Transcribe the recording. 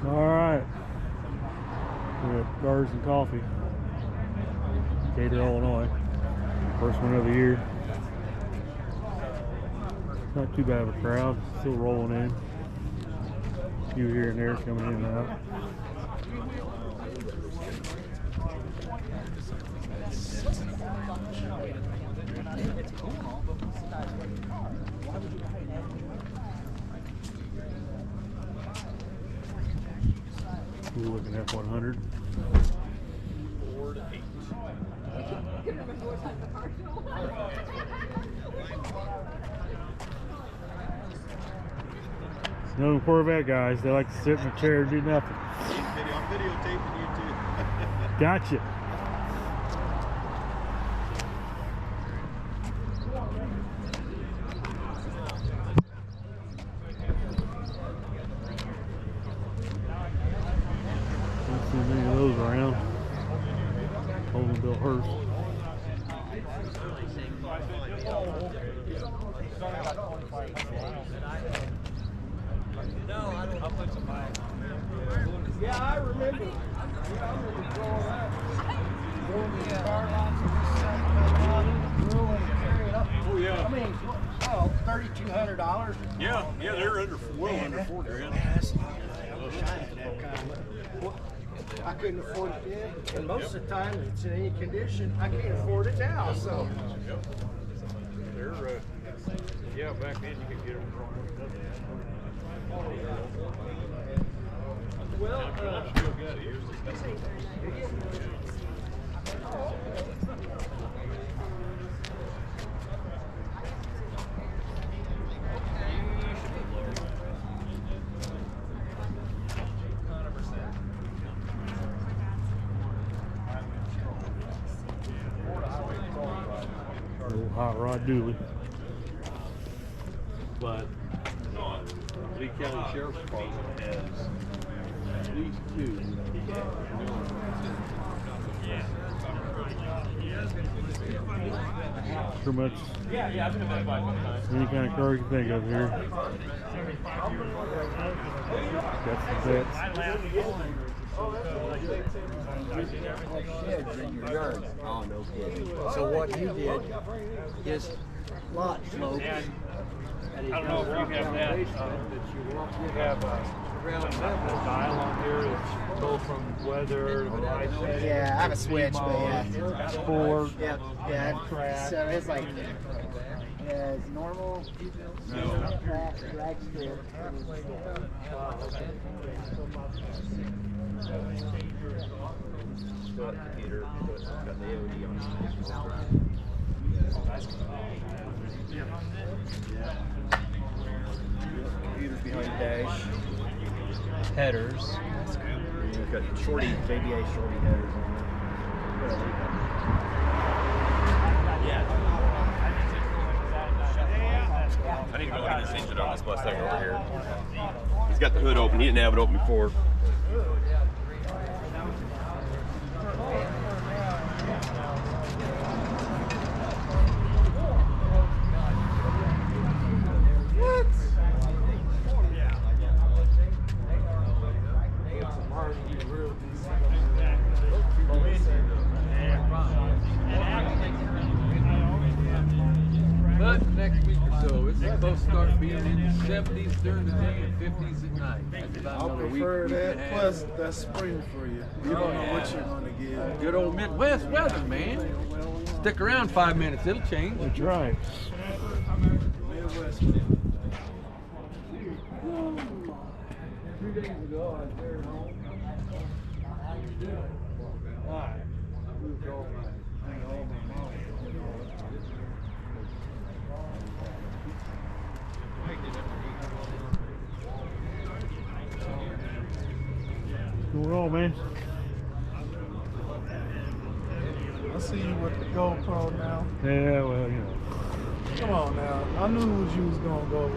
All right. We're at Cars and Coffee, Decatur, Illinois. First one of the year. Not too bad of a crowd. Still rolling in. A few here and there coming in and out. We're looking at 100. 4 to 8. It's no Corvette guys. They like to sit in a chair and do nothing. I'm videotaping you too. Gotcha. Don't see many of those around. Holding Bill Hurst. Yeah, I remember. Oh yeah. I mean, oh, $3,200. Yeah, they're well under 4 grand. I wish I had that kind of. I couldn't afford it then, and most of the time it's in any condition. I can't afford it now, so. They're yeah, back then you could get them from. Well, Still got it. Little hot rod dually. But Lee County Sheriff's Department has at least 2. Pretty much any kind of car you can think of here. Got some vets. oh, no kidding. So what he did, his lot slopes. I don't know if you have that. You have a dial on here that's go from weather to light. Yeah, I have a switch, but yeah. Sport. Yep, yeah. So it's like, yeah, it's normal, drag strip. Decatur, got the AOD on computers behind the dash. Headers. You've got shorty, JBA shorty headers on there. I need to go look at this engine on this Mustang over here. He's got the hood open. He didn't have it open before. But next week or so, it's supposed to start being in the 70s during the day and 50s at night. That's about I another prefer week and a that. half. Plus, that's spring for you. You don't know what you're going to get. Good old Midwest weather, man. Stick around 5 minutes, it'll change. That's right. Midwest. 2 days ago, I was there at home. How you doing? Why? I moved all my mom. What's going on, man? I see you with the GoPro now. Yeah, well, you know. Come on now. I knew what you was going to go with.